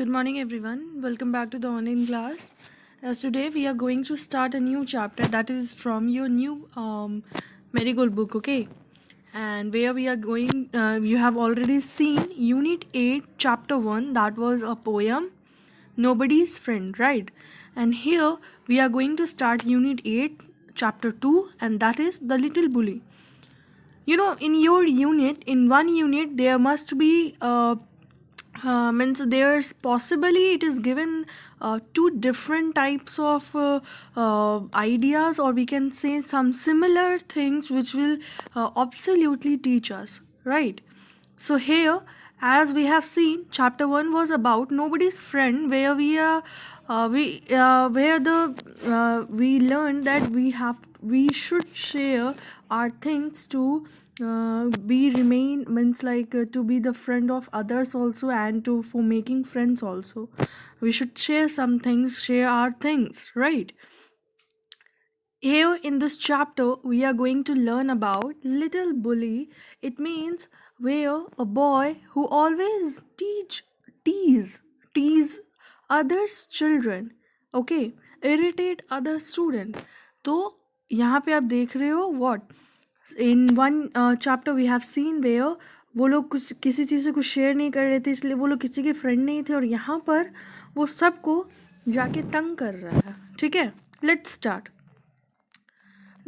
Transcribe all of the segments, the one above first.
Good morning, everyone. Welcome back to the online class. As today we are going to start a new chapter that is from your new Marigold book, okay? And where we are going, you have already seen Unit 8, Chapter 1, that was a poem, Nobody's Friend, right? And here we are going to start Unit 8, Chapter 2, and that is The Little Bully. In your unit, in one unit, there must be means there's possibly it is given two different types of ideas, or we can say some similar things which will absolutely teach us, right? So here, as we have seen, chapter 1 was about nobody's friend, where we learned that we should share our things to be remain means like to be the friend of others also, and to for making friends also we should share some things, share our things, right? Here in this chapter, we are going to learn about Little Bully. It means where a boy who always tease others children, okay, irritate other student. तो यहाँ पे आप देख रहे हो what in one chapter we have seen where वो लोग कुछ किसी चीज़ से कुछ शेयर नहीं कर रहे थे, इसलिए वो लोग किसी के फ्रेंड नहीं थे, और यहाँ पर वो सबको जाके तंग कर रहा है. ठीक है, let's start.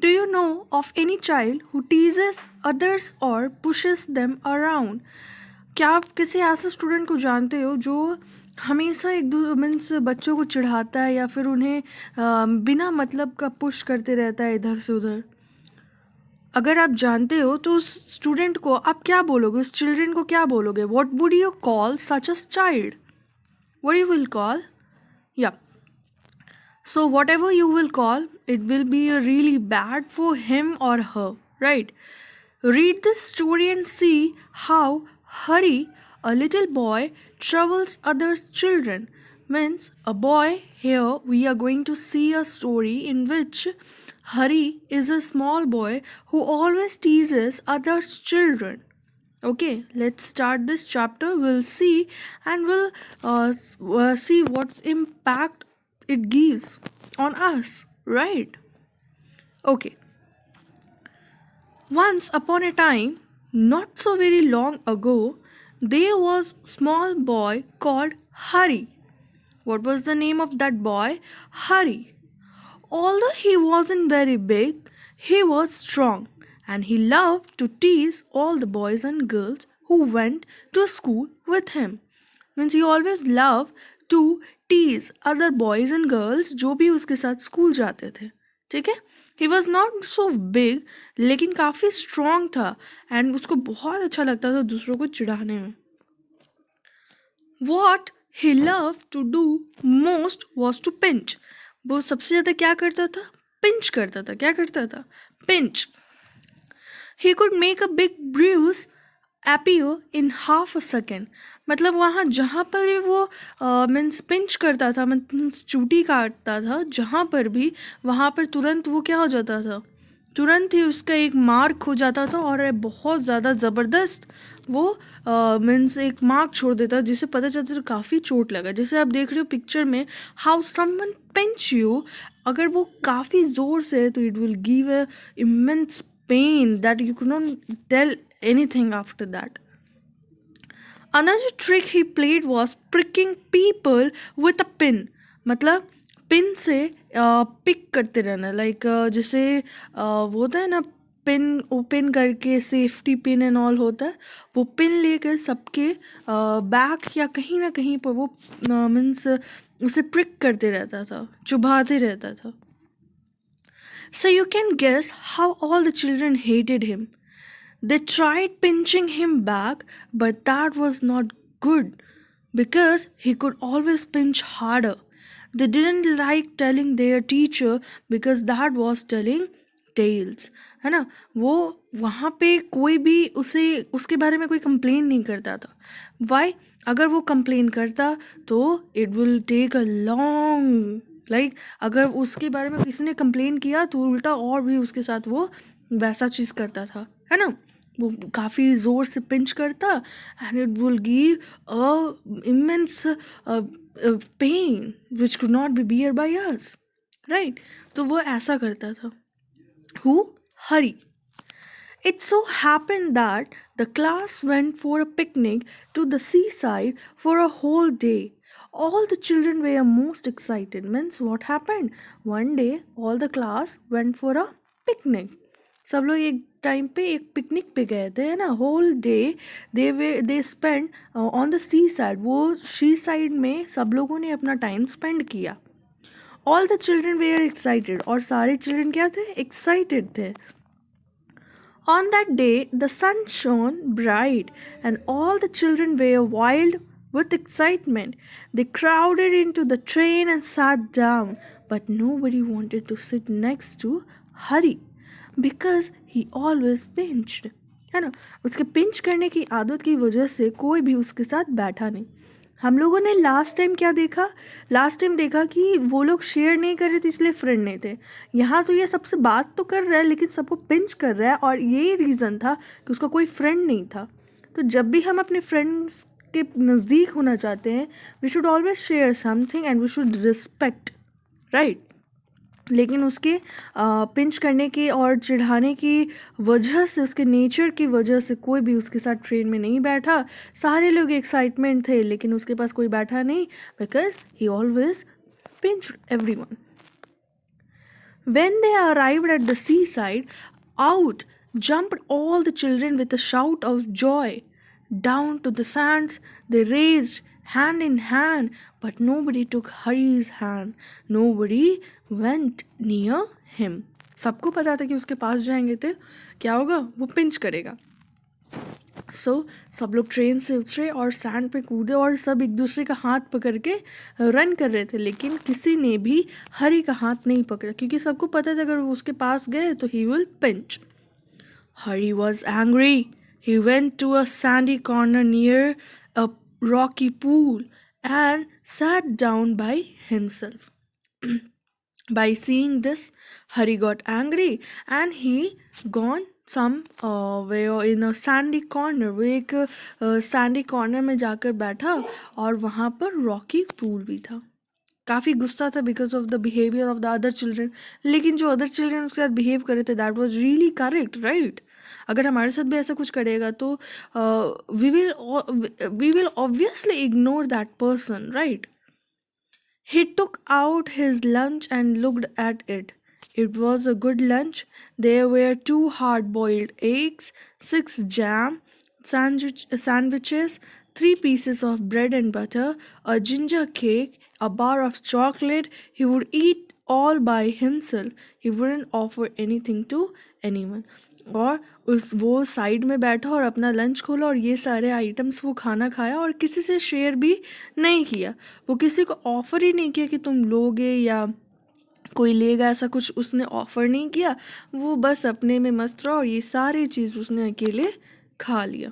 Do you know of any child who teases others or pushes them around? क्या आप किसी ऐसे स्टूडेंट को जानते हो जो हमेशा एक दो मीन्स बच्चों को चिढ़ाता है या फिर उन्हें बिना मतलब का पुश करते रहता है इधर से उधर? अगर आप जानते हो तो उस स्टूडेंट को आप क्या बोलोगे, उस चिल्ड्रन को क्या बोलोगे? What would you call such a child? What you will call? Yeah. So whatever you will call, it will be really bad for him or her, right? Read this story and see how Hari, a little boy, troubles others' children. Means a boy. Here we are going to see a story in which Hari is a small boy who always teases others' children. Okay, let's start this chapter. We'll see, and we'll see what's impact it gives on us, right? Okay. Once upon a time, not so very long ago, there was small boy called Hari. What was the name of that boy? Hari. Although he wasn't very big, he was strong, and he loved to tease all the boys and girls who went to school with him. Means he always loved to tease other boys and girls जो भी उसके साथ school जाते थे. ठीक है, he was not so big, लेकिन काफ़ी स्ट्रॉन्ग था, एंड उसको बहुत अच्छा लगता था दूसरों को चिढ़ाने में. What he love to do most was to pinch. वो सबसे ज़्यादा क्या करता था? पिंच करता था. क्या करता था? Pinch. He could make a big bruise appear in half a second. मतलब वहाँ जहाँ पर भी वो मीन्स पिंच करता था, मीन्स चूटी काटता था, जहाँ पर भी वहाँ पर तुरंत वो क्या हो जाता था? तुरंत ही उसका एक मार्क हो जाता था, और बहुत ज़्यादा ज़बरदस्त वो मीन्स एक मार्क छोड़ देता, जिससे पता चलता था काफ़ी चोट लगा. जैसे आप देख रहे हो पिक्चर में, हाउ समवन पिंच यू, अगर वो काफ़ी ज़ोर से, तो it will give a immense pain that you could not tell anything after that. Another trick he played was pricking people with a pin. मतलब पिन से पिक करते रहना, लाइक जैसे वो होता है ना, पिन ओपन करके सेफ्टी पिन एंड ऑल होता है, वो पिन लेकर सबके बैक या कहीं ना कहीं पर वो मीन्स उसे प्रिक करते रहता था, चुभाते रहता था. So you can guess how all the children hated him. They tried pinching him back, but that was not good because he could always pinch harder. They didn't like telling their teacher because that was telling tales. है ना, वो वहाँ पे कोई भी उसे उसके बारे में कोई कंप्लेन नहीं करता था. Why? अगर वो कंप्लेन करता तो it will take a long अगर उसके बारे में किसी ने कंप्लेन किया तो उल्टा और भी उसके साथ वो वैसा चीज़ करता था, है ना. वो काफ़ी ज़ोर से पिंच करता and it will give a immense pain which could not be bear by us, right. तो वो ऐसा करता था। हु? Hari. It so happened that the class went for a picnic to the seaside for a whole day. All the children were most excited. Means what happened? One day, all the class went for a picnic. सब लोग एक time पे एक picnic पे गए थे, है ना। Whole day they spend on the sea side. वो सी साइड में सब लोगों ने अपना टाइम स्पेंड किया। All the children were excited, और सारे चिल्ड्रन क्या थे? एक्साइटेड थे। On that day, the sun shone bright, and all the children were wild with excitement. They crowded into the train and sat down, but nobody wanted to sit next to Hari because he always pinched. है ना, उसके pinch करने की आदत की वजह से कोई भी उसके साथ बैठा नहीं। हम लोगों ने लास्ट टाइम क्या देखा? लास्ट टाइम देखा कि वो लोग शेयर नहीं कर रहे थे इसलिए फ्रेंड नहीं थे। यहाँ तो ये सबसे बात तो कर रहा है लेकिन सबको पिंच कर रहा है, और यही रीज़न था कि उसका कोई फ्रेंड नहीं था। तो जब भी हम अपने फ्रेंड्स के नज़दीक होना चाहते हैं, we should always share something and we should respect, right. लेकिन उसके पिंच करने की और चिढ़ाने की वजह से, उसके नेचर की वजह से कोई भी उसके साथ ट्रेन में नहीं बैठा। सारे लोग एक्साइटमेंट थे लेकिन उसके पास कोई बैठा नहीं, because he always pinch everyone. When they arrived at the seaside, out jumped all the children with a shout of joy. Down to the sands they raced, hand in hand, but nobody took Hari's hand. Nobody went near him. सबको पता था कि उसके पास जाएंगे तो क्या होगा? वो पिंच करेगा। सब लोग ट्रेन से उतरे और सैंड पे कूदे और सब एक दूसरे का हाथ पकड़ के रन कर रहे थे, लेकिन किसी ने भी हरी का हाथ नहीं पकड़ा क्योंकि सबको पता था अगर वो उसके पास गए तो he will pinch. Hari was angry. He went to a sandy corner near a rocky pool and sat down by himself. By seeing this, Hari got angry and he gone where in a sandy corner, वो एक Sandy corner में जाकर बैठा और वहाँ पर Rocky pool भी था। काफ़ी गुस्सा था because of the behaviour of the other children, लेकिन जो अदर चिल्ड्रन उसके साथ बिहेव कर रहे थे that was really correct, right. अगर हमारे साथ भी ऐसा कुछ करेगा तो we will obviously ignore that person, right. He took out his lunch and looked at it. It was a good lunch. There were 2 hard-boiled eggs, 6 jam sandwiches, 3 pieces of bread and butter, a ginger cake, a bar of chocolate. He would eat all by himself. He wouldn't offer anything to anyone. और वो side में बैठा और अपना lunch खोला और ये सारे आइटम्स वो खाना खाया और किसी से शेयर भी नहीं किया। वो किसी को ऑफ़र ही नहीं किया कि तुम लोगे या कोई लेगा, ऐसा कुछ उसने ऑफ़र नहीं किया। वो बस अपने में मस्त रहा और ये सारी चीज़ उसने अकेले खा लिया।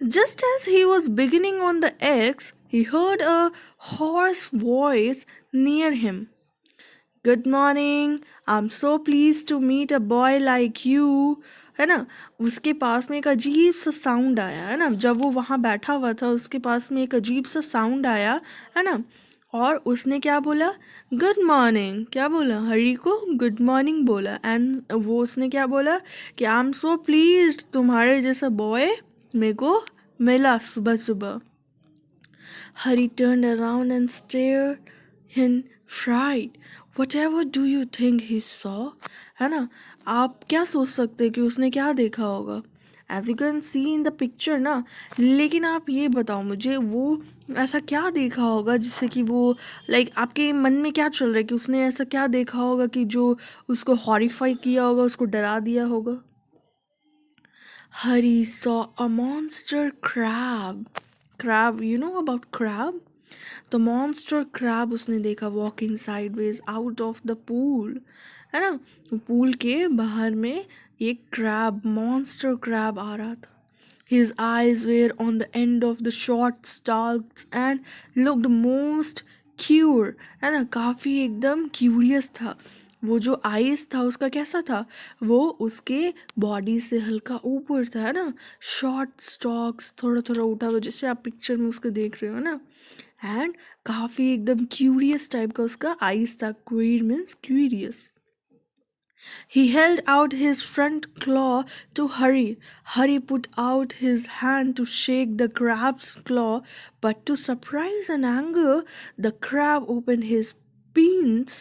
Just as he was beginning on the eggs, he heard a hoarse voice near him. Good morning, I'm so pleased to meet a boy like you. है ना, उसके पास में एक अजीब सा साउंड आया, है ना। जब वो वहाँ बैठा हुआ था उसके पास में एक अजीब सा साउंड आया, है ना। और उसने क्या बोला? Good morning. क्या बोला? हरी को गुड मॉर्निंग बोला। एंड वो उसने क्या बोला कि आई एम सो प्लीज्ड, तुम्हारे जैसा बॉय मेरे को मिला सुबह सुबह। Hari turned around and stared in fright. Whatever do you think he saw? है ना, आप क्या सोच सकते हैं कि उसने क्या देखा होगा? As you can see in the picture ना, लेकिन आप ये बताओ मुझे वो ऐसा क्या देखा होगा जिससे कि वो आपके मन में क्या चल रहा है कि उसने ऐसा क्या देखा होगा कि जो उसको हॉरिफाई किया होगा, उसको डरा दिया होगा? Hari saw a monster crab. Crab, you know about crab? The monster crab उसने देखा walking sideways out of the pool, है ना। पूल के बाहर में एक crab, monster crab आ रहा था। His eyes were on the end of the short stalks and looked most cure, है ना, काफ़ी एकदम क्यूरियस था। वो जो आइस था उसका कैसा था, वो उसके बॉडी से हल्का ऊपर था, है ना, शॉर्ट स्टॉक्स, थोड़ा थोड़ा उठा हुआ, जैसे आप पिक्चर में उसको देख रहे हो ना। एंड काफ़ी एकदम क्यूरियस टाइप का उसका आइस था, queer means curious. He held out his front claw to Hurry. Hurry put out his hand to shake the crab's claw, but to surprise and anger, the crab opened his pins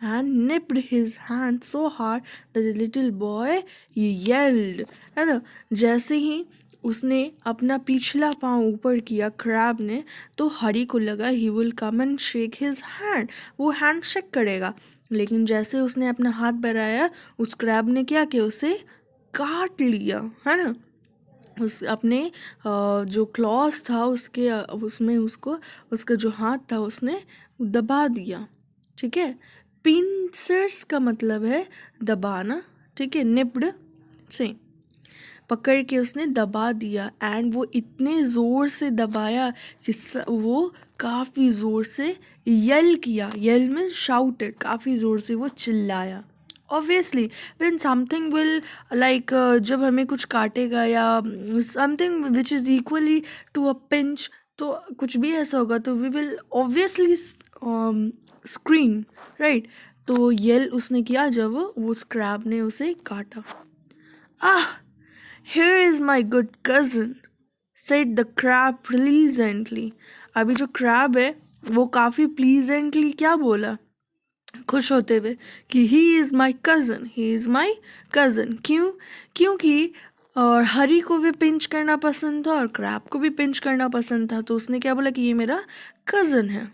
and nipped his hand so hard that the little boy yelled. है ना, जैसे ही उसने अपना पिछला पाँव ऊपर किया crab ने, तो हरी को लगा he will come and shake his hand, वो हैंड शेक करेगा। लेकिन जैसे उसने अपना हाथ बढ़ाया, उस क्रैब ने क्या किया, उसे काट लिया, है ना। उस अपने जो क्लॉस था उसके उसमें उसको, उसका जो हाथ था उसने दबा दिया, ठीक है। पिंसर्स का मतलब है दबाना, ठीक है। निप्ड से पकड़ के उसने दबा दिया, एंड वो इतने ज़ोर से दबाया कि वो काफ़ी ज़ोर से यल किया। यल में शाउटेड, काफ़ी ज़ोर से वो चिल्लाया। Obviously when something will like, जब हमें कुछ काटेगा या something which is equally to a pinch, तो कुछ भी ऐसा होगा तो we will obviously scream, right. तो यल उसने किया जब वो स्क्रैब ने उसे काटा। आह, here is my good cousin, said the crab pleasantly. अभी जो crab है वो काफ़ी pleasantly क्या बोला, खुश होते हुए, कि he is my cousin, he is my cousin। क्यों? क्योंकि और हरी को भी पिंच करना पसंद था और क्रैब को भी पिंच करना पसंद था, तो उसने क्या बोला कि ये मेरा cousin है।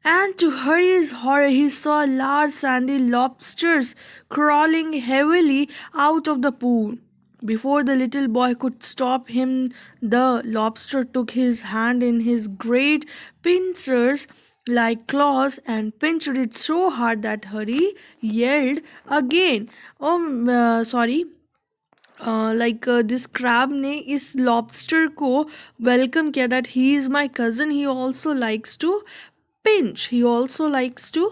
And to Hurry's horror, he saw large sandy lobsters crawling heavily out of the pool. Before the little boy could stop him, the lobster took his hand in his great pincers like claws and pinched it so hard that Hurry yelled again. Oh, sorry. This crab ने इस lobster को welcome किया, that he is my cousin, he also likes to pinch, he also likes to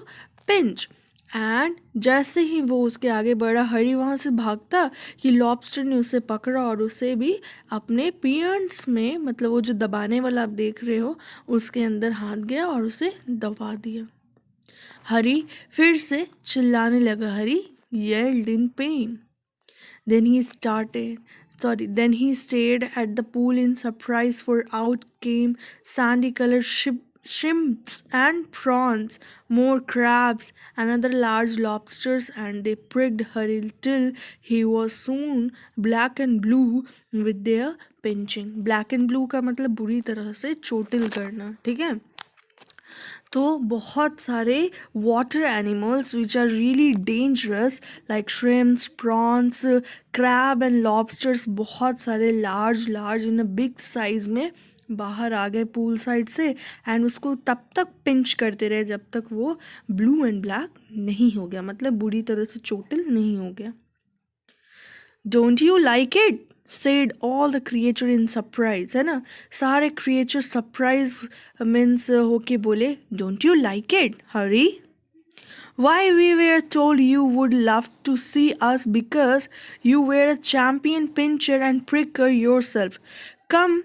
pinch. And जैसे ही वो उसके आगे बढ़ा, हरी वहाँ से भागता कि लॉबस्टर ने उसे पकड़ा और उसे भी अपने पियर्स में, मतलब वो जो दबाने वाला आप देख रहे हो उसके अंदर हाथ गया और उसे दबा दिया। हरी फिर से चिल्लाने लगा, Harry yelled in pain. Then he stared at the pool in surprise, for out came sandy-colored shrimps and prawns, more crabs, and other large lobsters, and they pricked Harry till he was soon black and blue with their pinching. Black and blue का मतलब बुरी तरह से चोटिल करना, ठीक है। तो बहुत सारे water animals which are really dangerous like shrimps, prawns, crab and lobsters, बहुत सारे large in a big size में बाहर आ गए पूल साइड से, एंड उसको तब तक पिंच करते रहे जब तक वो ब्लू एंड ब्लैक नहीं हो गया, मतलब बुरी तरह से चोटिल नहीं हो गया। Don't you like it, said all the creature in surprise, है ना। सारे creature surprise means होके बोले, don't you like it, Hurry? Why, we were told you would love to see us because you were a champion pincher and pricker yourself. Come,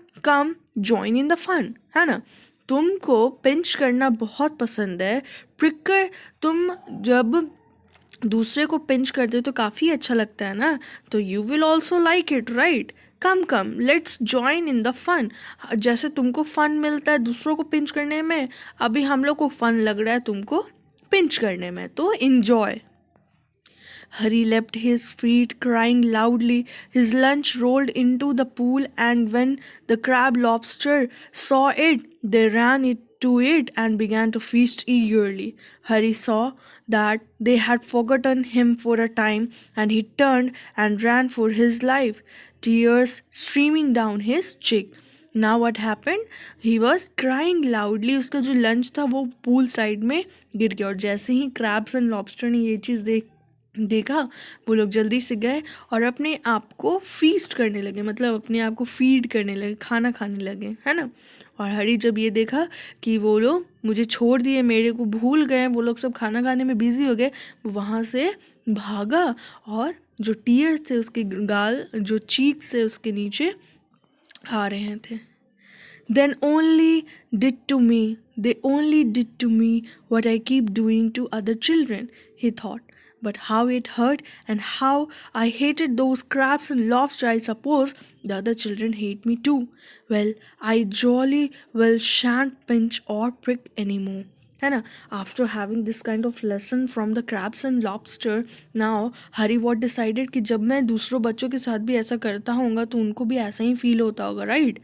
join in the fun, है ना। तुमको pinch करना बहुत पसंद है, प्रिकर तुम जब दूसरे को पिंच करते तो काफ़ी अच्छा लगता है ना, तो you will also like it, right. Come let's join in the fun. जैसे तुमको फन मिलता है दूसरों को पिंच करने में, अभी हम लोग को फन लग रहा है तुमको पिंच करने में, तो enjoy. Hurry leapt his feet, crying loudly. His lunch rolled into the pool, and when the crab lobster saw it, they ran to it and began to feast eagerly. Hurry saw that they had forgotten him for a time, and he turned and ran for his life, tears streaming down his cheek. Now what happened? He was crying loudly. उसका जो lunch था वो pool side में गिर गया, और जैसे ही crabs and lobster ने ये चीज़ देखा, वो लोग जल्दी से गए और अपने आप को फीस्ट करने लगे, मतलब अपने आप को फीड करने लगे, खाना खाने लगे, है ना। और हरी जब ये देखा कि वो लोग मुझे छोड़ दिए, मेरे को भूल गए, वो लोग सब खाना खाने में बिजी हो गए, वो वहाँ से भागा और जो टीयर्स थे उसके गाल, जो चीक्स से उसके नीचे आ रहे थे। Then only did to me, they only did to me what I keep doing to other children, he thought. But how it hurt and how I hated those crabs and lobster, I suppose the other children hate me too. Well, I jolly well shan't pinch or prick anymore. है ना, after having this kind of lesson from the crabs and lobster, now Hari what decided कि जब मैं दूसरों बच्चों के साथ भी ऐसा करता होऊंगा तो उनको भी ऐसा ही फील होता होगा, राइट।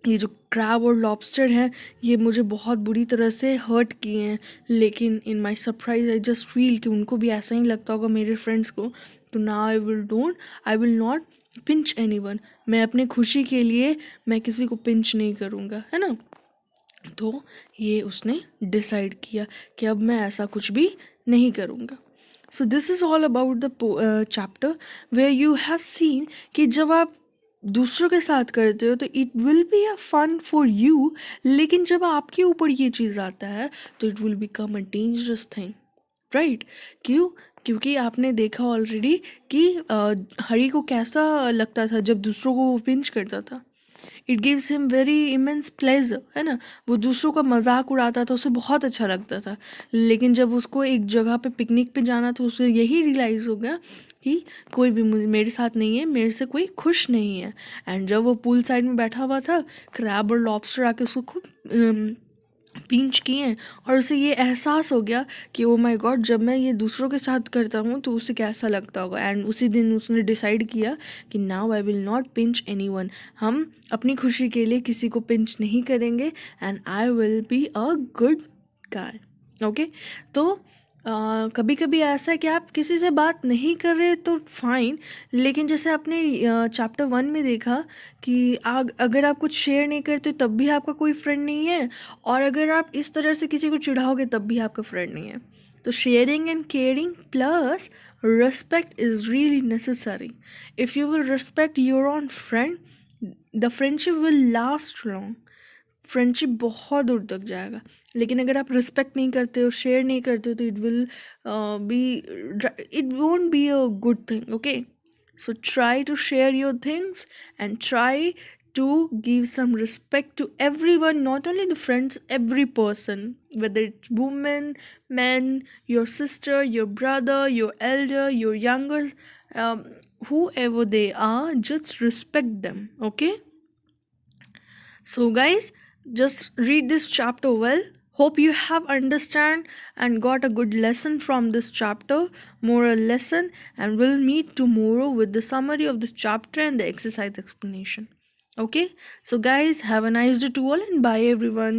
ये जो क्रैब और लॉबस्टर हैं ये मुझे बहुत बुरी तरह से हर्ट किए हैं, लेकिन in my surprise I just feel कि उनको भी ऐसा ही लगता होगा मेरे फ्रेंड्स को। तो now I will not pinch anyone, मैं अपने खुशी के लिए मैं किसी को पिंच नहीं करूँगा, है ना। तो ये उसने डिसाइड किया कि अब मैं ऐसा कुछ भी नहीं करूँगा। So this is all about the chapter where you have seen कि जब आप दूसरों के साथ करते हो तो it will be a fun for you, लेकिन जब आपके ऊपर ये चीज़ आता है तो it will become a dangerous thing, right. क्यों? क्योंकि आपने देखा ऑलरेडी कि हरी को कैसा लगता था जब दूसरों को वो पिंच करता था। It gives him very immense pleasure, है ना, वो दूसरों का मजाक उड़ाता था, उसे बहुत अच्छा लगता था। लेकिन जब उसको एक जगह पे पिकनिक पे जाना था उसे यही रियलाइज़ हो गया कि कोई भी मेरे साथ नहीं है, मेरे से कोई खुश नहीं है। एंड जब वो पूल साइड में बैठा हुआ था, क्रैब और लॉबस्टर आके उसको खूब पिंच किए और उसे ये एहसास हो गया कि ओ माय गॉड, जब मैं ये दूसरों के साथ करता हूँ तो उसे कैसा लगता होगा। एंड उसी दिन उसने डिसाइड किया कि now I will not pinch anyone, हम अपनी खुशी के लिए किसी को पिंच नहीं करेंगे and I will be a good guy. Okay, तो कभी कभी ऐसा है कि आप किसी से बात नहीं कर रहे तो फाइन, लेकिन जैसे आपने चैप्टर 1 में देखा कि अगर आप कुछ शेयर नहीं करते तब भी आपका कोई फ्रेंड नहीं है, और अगर आप इस तरह से किसी को चिढ़ाओगे तब भी आपका फ्रेंड नहीं है। तो sharing and caring plus respect is really necessary. If you will respect your own friend, the friendship will last long. Friendship बहुत दूर तक जाएगा। लेकिन अगर आप रिस्पेक्ट नहीं करते हो, शेयर नहीं करते हो, तो it won't be a good thing. Okay, so try to share your things and try to give some respect to everyone, not only the friends, every person, whether it's women, men, your sister, your brother, your elder, your younger, um, whoever they are, just respect them. Okay, so guys, just read this chapter well. Hope you have understand and got a good lesson from this chapter, moral lesson, and we'll meet tomorrow with the summary of this chapter and the exercise explanation. Okay, so guys, have a nice day to all and bye everyone.